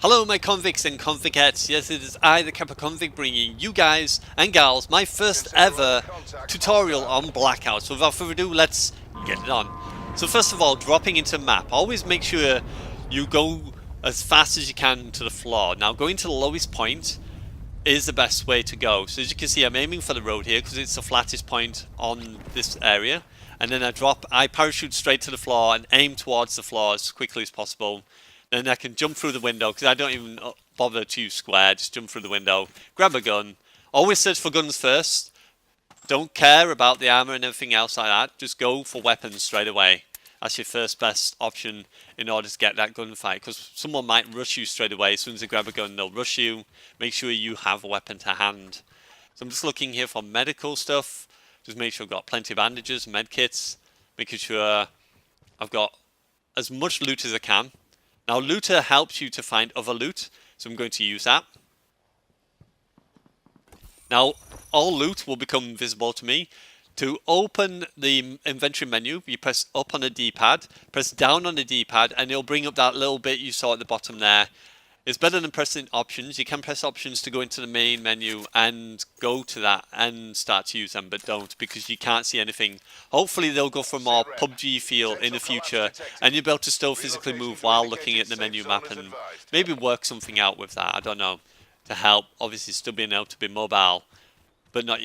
Hello my convicts and convicts, yes it is I the Kappa Convict bringing you guys and gals my first ever tutorial on Blackout. So without further ado, let's get it on. So first of all, dropping into the map, always make sure you go as fast as you can to the floor. Now going to the lowest point is the best way to go. So as you can see, I'm aiming for the road here because it's the flattest point on this area. And then I parachute straight to the floor and aim towards the floor as quickly as possible. Then I can jump through the window because I don't even bother to square, just jump through the window, grab a gun. Always search for guns first. Don't care about the armor and everything else like that. Just go for weapons straight away. That's your first best option in order to get that gunfight, because someone might rush you straight away. As soon as they grab a gun, they'll rush you. Make sure you have a weapon to hand. So I'm just looking here for medical stuff. Just make sure I've got plenty of bandages, med kits. Making sure I've got as much loot as I can. Now looter helps you to find other loot, so I'm going to use that. Now all loot will become visible to me. To open the inventory menu, you press up on the D-pad, press down on the D-pad, and it'll bring up that little bit you saw at the bottom there. It's better than pressing options. You can press options to go into the main menu and go to that and start to use them, but don't, because you can't see anything. Hopefully they'll go for more PUBG feel in the future, and you'll be able to still physically move while looking at the menu map and maybe work something out with that, I don't know, to help. Obviously still being able to be mobile, but not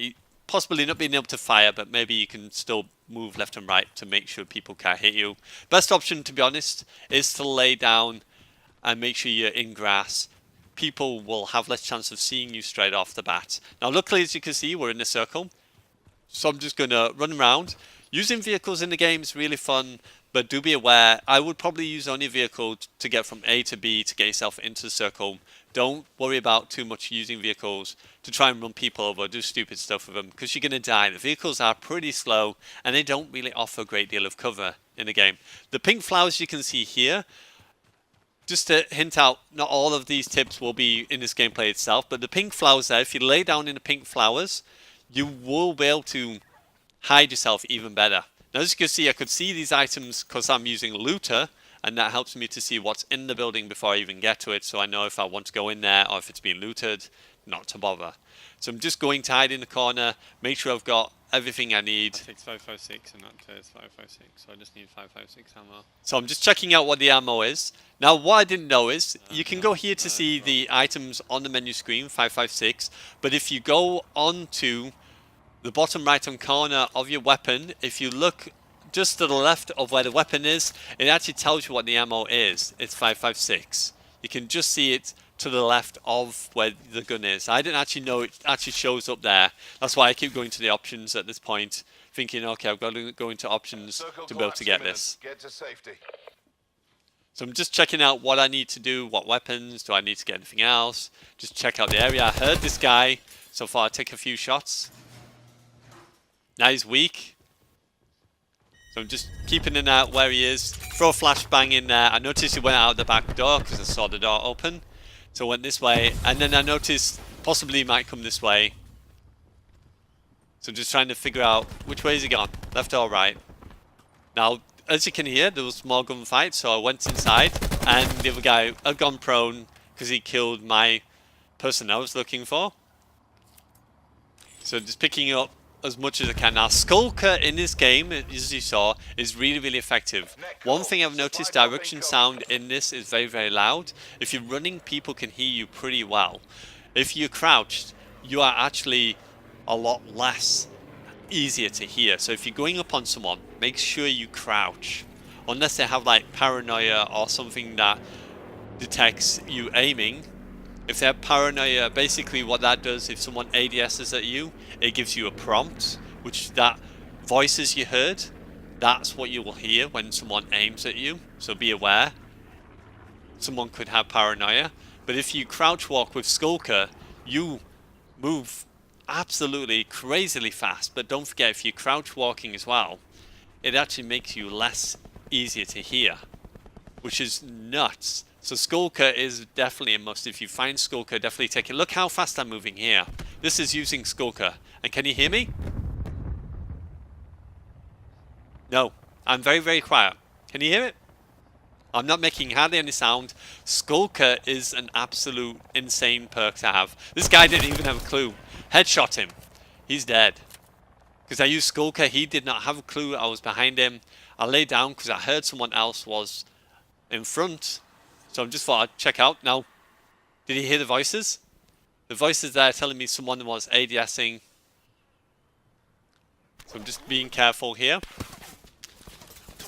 possibly not being able to fire, but maybe you can still move left and right to make sure people can't hit you. Best option, to be honest, is to lay down and make sure you're in grass. People will have less chance of seeing you straight off the bat. Now luckily, as you can see, we're in a circle, so I'm just going to run around. Using vehicles in the game is really fun, but do be aware, I would probably use only a vehicle to get from A to B to get yourself into the circle. Don't worry about too much using vehicles to try and run people over or do stupid stuff with them, because you're going to die. The vehicles are pretty slow and they don't really offer a great deal of cover in the game. The pink flowers you can see here, just to hint out, not all of these tips will be in this gameplay itself, but the pink flowers there, if you lay down in the pink flowers, you will be able to hide yourself even better. Now as you can see, I could see these items because I'm using looter, and that helps me to see what's in the building before I even get to it, so I know if I want to go in there or if it's being looted, not to bother. So I'm just going to hide in the corner, make sure I've got everything I need. I think 556 and not 556, so I just need 556 ammo. So I'm just checking out what the ammo is. Now what I didn't know is, you can go here to see the items on the menu screen, 556, but if you go on to the bottom right hand corner of your weapon, if you look just to the left of where the weapon is, it actually tells you what the ammo is. It's 556. You can just see it to the left of where the gun is. I didn't actually know it actually shows up there. That's why I keep going to the options at this point, thinking, okay, I've got to go into options to be able to get this. Get to safety. So I'm just checking out what I need to do, what weapons, do I need to get anything else? Just check out the area. I heard this guy, so far I take a few shots. Now he's weak. So I'm just keeping an eye out where he is. Throw a flashbang in there. I noticed he went out the back door because I saw the door open. So I went this way, and then I noticed possibly he might come this way. So I'm just trying to figure out which way is he gone, left or right. Now, as you can hear, there was more gunfight, so I went inside, and the other guy had gone prone because he killed my person I was looking for. So just picking up as much as I can. Now Skulker in this game, as you saw, is really effective. One thing I've noticed, direction sound in this is very loud. If you're running, people can hear you pretty well. If you're crouched, you are actually a lot less easier to hear. So if you're going up on someone, make sure you crouch, unless they have like paranoia or something that detects you aiming. If they have paranoia, basically what that does, if someone ADSs at you, it gives you a prompt, which that voices you heard, that's what you will hear when someone aims at you. So be aware. Someone could have paranoia. But if you crouch walk with Skulker, you move absolutely crazily fast. But don't forget, if you're crouch walking as well, it actually makes you less easier to hear, which is nuts. So Skulker is definitely a must. If you find Skulker, definitely take it. Look how fast I'm moving here. This is using Skulker. And can you hear me? No. I'm very quiet. Can you hear it? I'm not making hardly any sound. Skulker is an absolute insane perk to have. This guy didn't even have a clue. Headshot him. He's dead. Because I used Skulker, he did not have a clue I was behind him. I lay down because I heard someone else was in front. So I just thought I'd check out. Now, did he hear the voices? The voices there telling me someone was ADSing. So I'm just being careful here.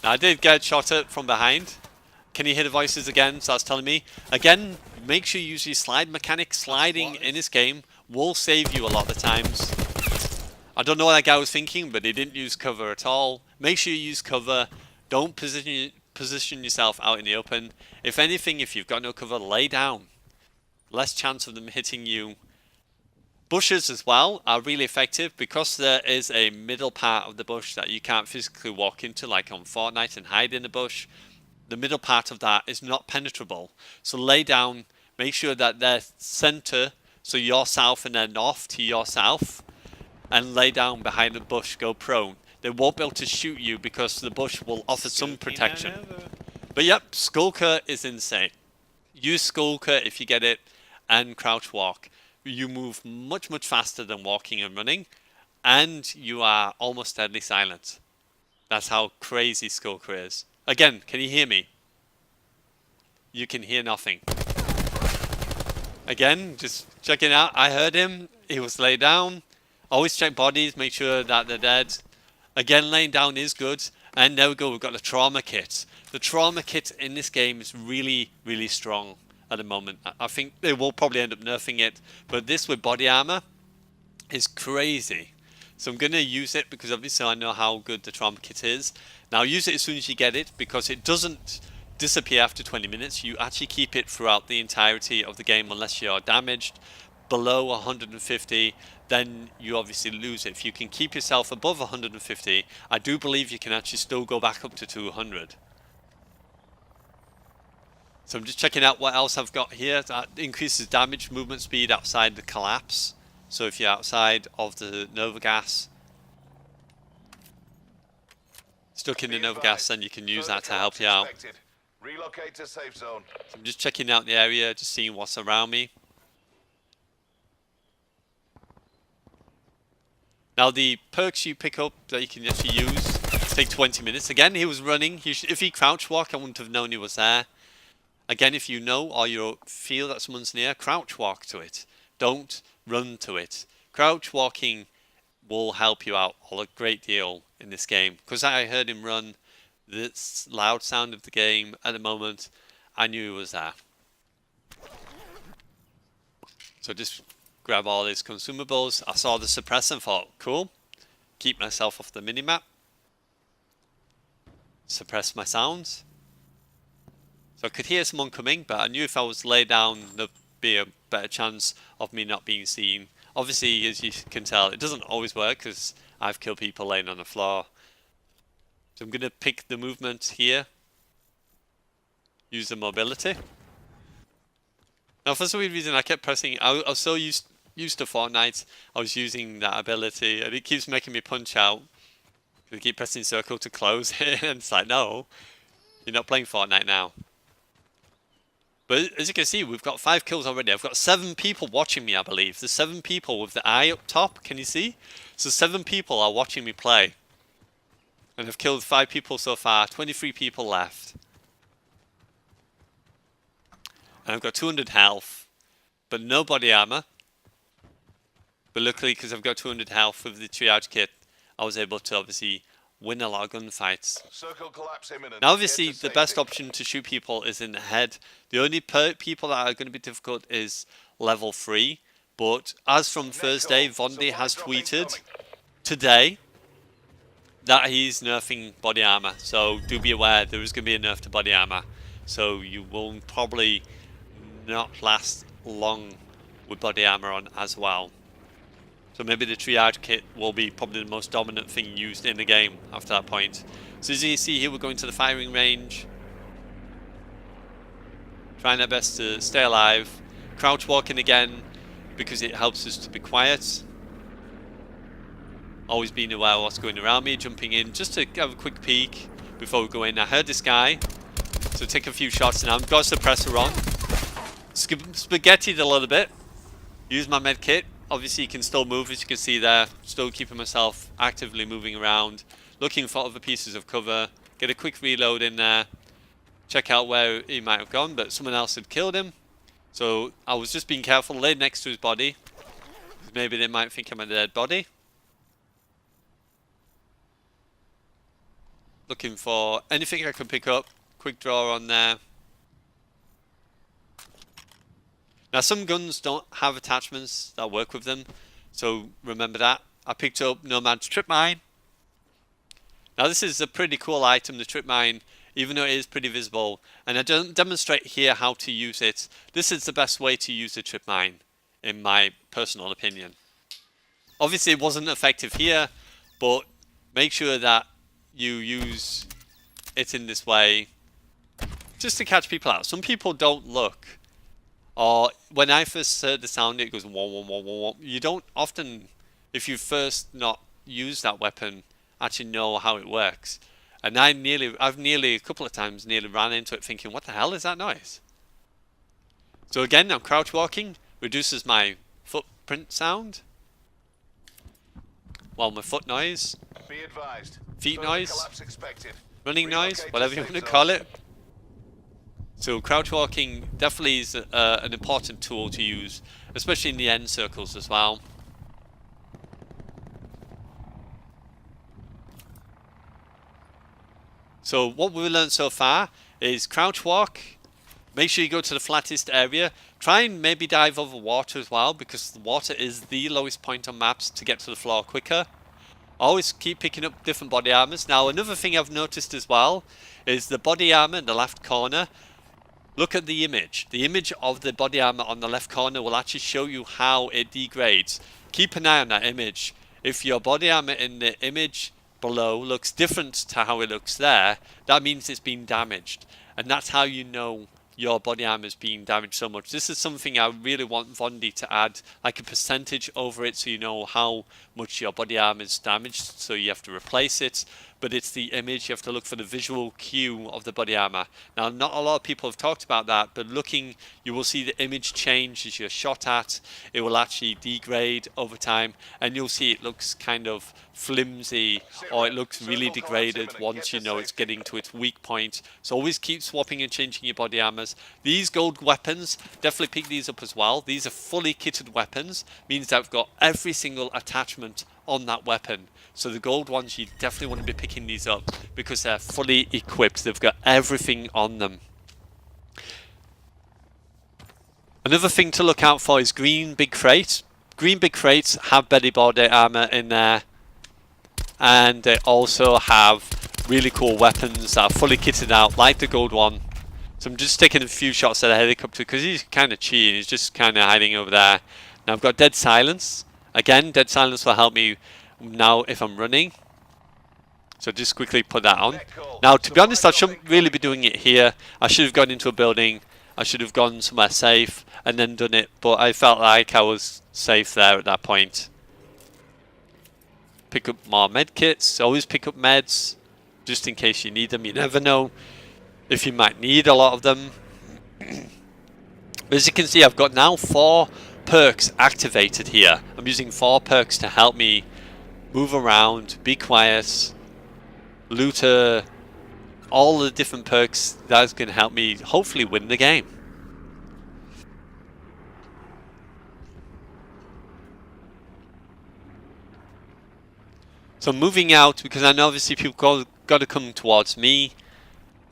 Now I did get shot at from behind. Can you hear the voices again? So that's telling me. Again, make sure you use your slide mechanic. Sliding in this game will save you a lot of the times. I don't know what that guy was thinking, but he didn't use cover at all. Make sure you use cover. Don't position yourself out in the open. If anything, if you've got no cover, lay down. Less chance of them hitting you. Bushes as well are really effective because there is a middle part of the bush that you can't physically walk into, like on Fortnite, and hide in the bush. The middle part of that is not penetrable. So lay down, make sure that they're center, so you're south and they're north to your south, and lay down behind the bush, go prone. They won't be able to shoot you because the bush will offer some protection. But yep, Skulker is insane. Use Skulker if you get it, and crouch walk. You move much faster than walking and running, and you are almost deadly silent. That's how crazy Skulker is. Again, can you hear me? You can hear nothing. Again, just checking out. I heard him. He was laid down. Always check bodies, make sure that they're dead. Again, laying down is good. And there we go, we've got the trauma kit. The trauma kit in this game is really strong at the moment. I think they will probably end up nerfing it. But this with body armor is crazy. So I'm going to use it because obviously I know how good the trauma kit is. Now use it as soon as you get it because it doesn't disappear after 20 minutes. You actually keep it throughout the entirety of the game unless you're damaged. Below 150, then you obviously lose it. If you can keep yourself above 150, I do believe you can actually still go back up to 200. So I'm just checking out what else I've got here. That increases damage, movement speed outside the collapse. So if you're outside of the Nova Gas, stuck in the Nova Gas, then you can use that to help you out. Relocate to safe zone. So I'm just checking out the area, just seeing what's around me. Now the perks you pick up that you can actually use take 20 minutes. Again, he was running. If he crouch walk, I wouldn't have known he was there. Again, if you know or you feel that someone's near, crouch walk to it. Don't run to it. Crouch walking will help you out a great deal in this game. Because I heard him run, this loud sound of the game at the moment, I knew he was there. So just grab all these consumables. I saw the suppressor and thought, cool. Keep myself off the minimap. Suppress my sounds. So I could hear someone coming, but I knew if I was laid down, there'd be a better chance of me not being seen. Obviously, as you can tell, it doesn't always work because I've killed people laying on the floor. So I'm going to pick the movement here. Use the mobility. Now, for some weird reason, I kept pressing. I was so used to Fortnite, I was using that ability, and it keeps making me punch out. I keep pressing circle to close it, and it's like, no, you're not playing Fortnite now. But as you can see, we've got 5 kills already. I've got 7 people watching me, I believe. There's 7 people with the eye up top. Can you see? So 7 people are watching me play. And I've killed 5 people so far. 23 people left. And I've got 200 health. But no body armor. But luckily, because I've got 200 health with the triage kit, I was able to obviously win a lot of gunfights. Circle collapse imminent. Now obviously the best option to shoot people is in the head. The only people that are going to be difficult is level 3. But as from Thursday, Vondi has tweeted today that he's nerfing body armor. So do be aware there is going to be a nerf to body armor. So you will probably not last long with body armor on as well. So maybe the triage kit will be probably the most dominant thing used in the game after that point. So as you can see here, we're going to the firing range. Trying our best to stay alive. Crouch walking again because it helps us to be quiet. Always being aware of what's going around me. Jumping in just to have a quick peek before we go in. I heard this guy. So take a few shots now. I've got a suppressor on. Spaghettied a little bit. Use my med kit. Obviously you can still move, as you can see there. Still keeping myself actively moving around. Looking for other pieces of cover. Get a quick reload in there. Check out where he might have gone, but someone else had killed him. So I was just being careful, laid next to his body. Maybe they might think I'm a dead body. Looking for anything I can pick up. Quick draw on there. Now some guns don't have attachments that work with them, so remember that. I picked up Nomad's trip mine. Now this is a pretty cool item, the trip mine, even though it is pretty visible, and I demonstrate here how to use it. This is the best way to use the trip mine, in my personal opinion. Obviously it wasn't effective here, but make sure that you use it in this way just to catch people out. Some people don't look, or when I first heard the sound it goes wah, wah, wah, wah, wah. You don't often, if you first not use that weapon, actually know how it works. And I've nearly a couple of times nearly ran into it thinking, what the hell is that noise? So again, I'm crouch walking, reduces my footprint sound. Well, my foot noise. Be advised. Feet noise. Collapse expected. Running noise, Relocate whatever to you want to safe call zone. it. So crouch walking definitely is an important tool to use, especially in the end circles as well. So what we've learned so far is crouch walk, make sure you go to the flattest area, try and maybe dive over water as well, because the water is the lowest point on maps to get to the floor quicker. Always keep picking up different body armors. Now another thing I've noticed as well is the body armor in the left corner. Look at the image. The image of the body armor on the left corner will actually show you how it degrades. Keep an eye on that image. If your body armor in the image below looks different to how it looks there, that means it's been damaged. And that's how you know your body armor is being damaged so much. This is something I really want Vondi to add, like a percentage over it, so you know how much your body armor is damaged, so you have to replace it. But it's the image, you have to look for the visual cue of the body armor. Now not a lot of people have talked about that, but looking, you will see the image change as you're shot at. It will actually degrade over time, and you'll see it looks kind of flimsy, or it looks really degraded once you know it's getting to its weak point. So always keep swapping and changing your body armors. These gold weapons, definitely pick these up as well. These are fully kitted weapons, means that I've got every single attachment on that weapon. So the gold ones, you definitely want to be picking these up because they're fully equipped. They've got everything on them. Another thing to look out for is green big crates. Green big crates have body armor in there, and they also have really cool weapons that are fully kitted out, like the gold one. So I'm just taking a few shots at the helicopter because he's kind of cheating. He's just kind of hiding over there. Now I've got dead silence. Again, dead silence will help me now if I'm running. So just quickly put that on. Now to be honest, I shouldn't really be doing it here. I should have gone into a building. I should have gone somewhere safe and then done it, but I felt like I was safe there at that point. Pick up more med kits. Always pick up meds just in case you need them. You never know if you might need a lot of them. As you can see, I've got now 4 perks activated here. I'm using 4 perks to help me move around, be quiet, loot all the different perks that's going to help me hopefully win the game. So moving out, because I know obviously people got to come towards me,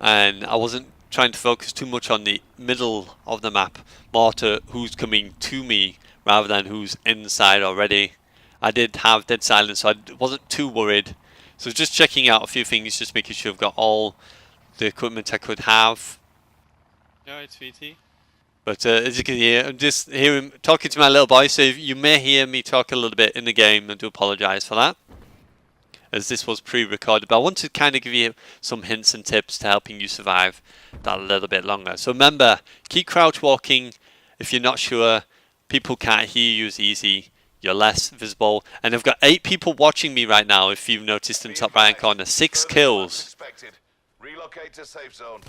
and I wasn't trying to focus too much on the middle of the map, more to who's coming to me rather than who's inside already. I did have dead silence, so I wasn't too worried. So just checking out a few things, just making sure I've got all the equipment I could have. Alright, sweetie. But as you can hear, I'm just talking to my little boy, so you may hear me talk a little bit in the game. I do apologise for that, as this was pre-recorded. But I want to kind of give you some hints and tips to helping you survive that a little bit longer. So remember, keep crouch walking. If you're not sure, people can't hear you as easy. You're less visible. And I've got 8 people watching me right now, if you've noticed in the top right hand corner. 6 kills. Relocate to safe zone.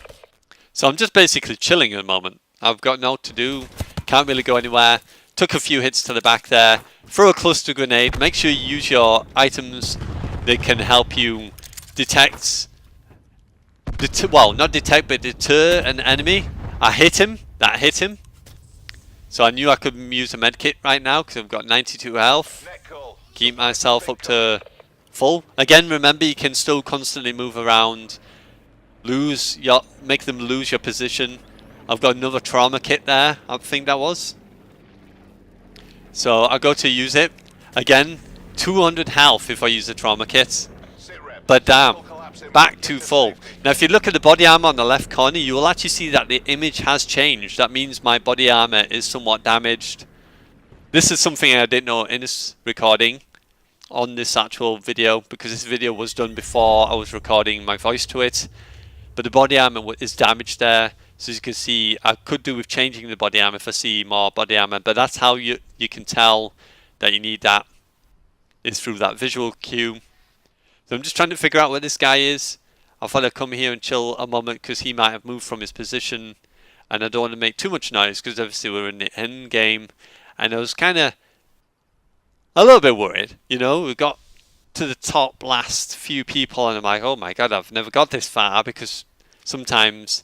So I'm just basically chilling at the moment. I've got no to do, can't really go anywhere. Took a few hits to the back there. Throw a cluster grenade. Make sure you use your items that can help you detect, well, not detect, but deter an enemy. I hit him. That hit him. So I knew I could use a medkit right now because I've got 92 health. Keep myself up to full. Again, remember you can still constantly move around. Make them lose your position. I've got another trauma kit there, I think that was. So I go to use it. Again, 200 health if I use the trauma kit. But damn, back to full. Now if you look at the body armor on the left corner, you will actually see that the image has changed. That means my body armor is somewhat damaged. This is something I didn't know in this recording, on this actual video, because this video was done before I was recording my voice to it. But the body armor is damaged there. So as you can see, I could do with changing the body armor if I see more body armor. But that's how you can tell that you need that, is through that visual cue. So I'm just trying to figure out where this guy is. I thought I'd come here and chill a moment because he might have moved from his position. And I don't want to make too much noise because obviously we're in the end game. And I was kind of a little bit worried. You know, we got to the top last few people and I'm like, oh my god, I've never got this far, because sometimes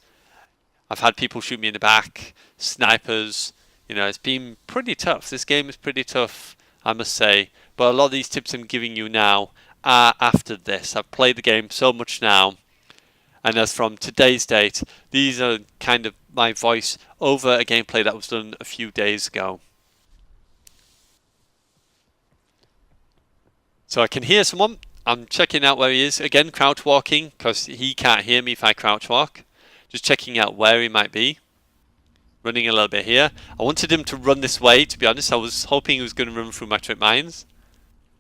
I've had people shoot me in the back, snipers. You know, it's been pretty tough. This game is pretty tough, I must say. But a lot of these tips I'm giving you now are after this. I've played the game so much now. And as from today's date, these are kind of my voice over a gameplay that was done a few days ago. So I can hear someone. I'm checking out where he is. Again, crouch walking, because he can't hear me if I crouch walk. Just checking out where he might be. Running a little bit here. I wanted him to run this way, to be honest. I was hoping he was going to run through my trip mines.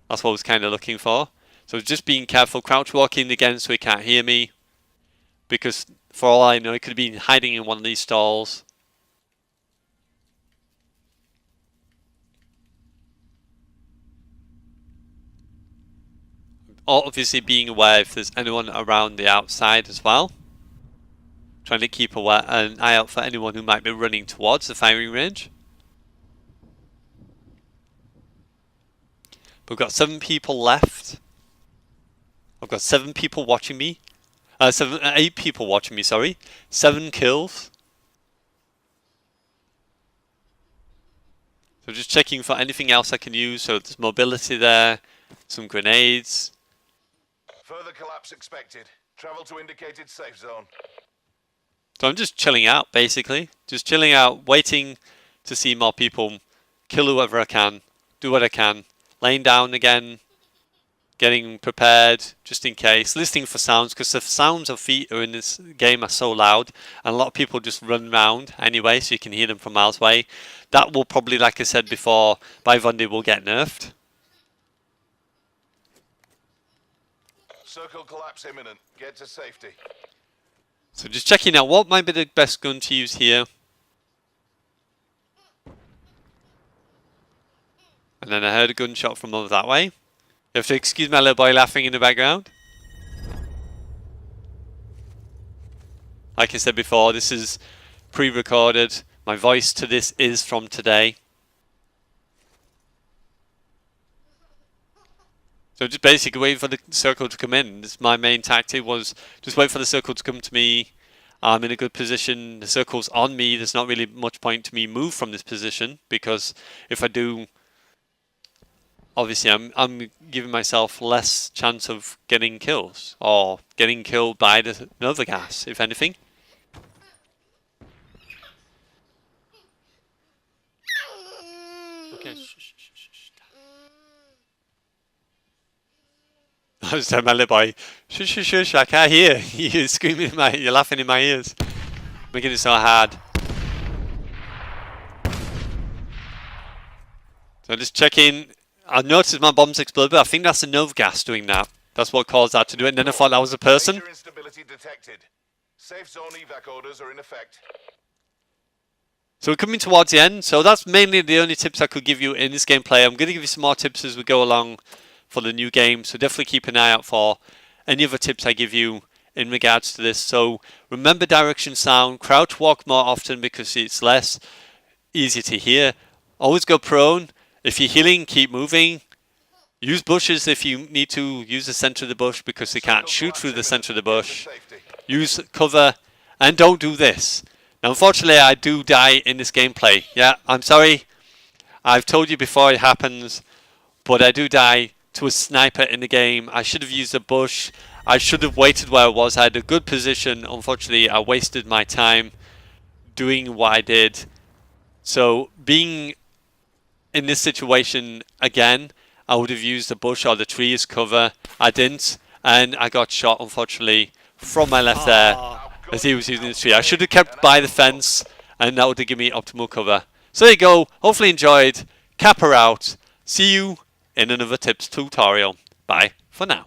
That's what I was kind of looking for. So just being careful. Crouch walking again so he can't hear me. Because for all I know, he could have been hiding in one of these stalls. Obviously being aware if there's anyone around the outside as well. Trying to keep an eye out for anyone who might be running towards the firing range. We've got 7 people left. I've got 7 people watching me. 8 people watching me, sorry. 7 kills. So just checking for anything else I can use. So there's mobility there. Some grenades. Further collapse expected. Travel to indicated safe zone. So I'm just chilling out, basically. Just chilling out, waiting to see more people. Kill whoever I can. Do what I can. Laying down again. Getting prepared, just in case. Listening for sounds, because the sounds of feet in this game are so loud. And a lot of people just run around anyway, so you can hear them from miles away. That will probably, like I said before, by Bundy will get nerfed. Circle collapse imminent. Get to safety. So just checking out what might be the best gun to use here. And then I heard a gunshot from over that way. You have to excuse my little boy laughing in the background. Like I said before, this is pre-recorded. My voice to this is from today. So just basically wait for the circle to come in. This, my main tactic was just wait for the circle to come to me. I'm in a good position. The circle's on me. There's not really much point to me move from this position, because if I do, obviously I'm giving myself less chance of getting kills or getting killed by another gas, if anything. Okay. I was telling my little boy, shush, shush, shush, I can't hear. You're screaming you're laughing in my ears. Making it so hard. So I'm just checking. I noticed my bombs exploded, but I think that's the Nova gas doing that. That's what caused that to do it. And then I thought that was a person. Major instability detected. Safe zone evac orders are in effect. So we're coming towards the end. So that's mainly the only tips I could give you in this gameplay. I'm going to give you some more tips as we go along for the new game. So definitely keep an eye out for any other tips I give you in regards to this. So remember direction sound, crouch walk more often because it's less easy to hear. Always go prone. If you're healing, keep moving. Use bushes if you need to. Use the center of the bush because they can't shoot through the center of the bush. Use cover, and don't do this. Now, unfortunately, I do die in this gameplay. Yeah, I'm sorry. I've told you before it happens, but I do die to a sniper in the game. I should have used a bush. I should have waited where I was. I had a good position. Unfortunately, I wasted my time doing what I did. So, being in this situation again, I would have used the bush or the tree as cover. I didn't, and I got shot, unfortunately, from my left there as he was using the tree. I should have kept by the fence, and that would have given me optimal cover. So there you go. Hopefully enjoyed. Kappa out. See you in another tips tutorial. Bye for now.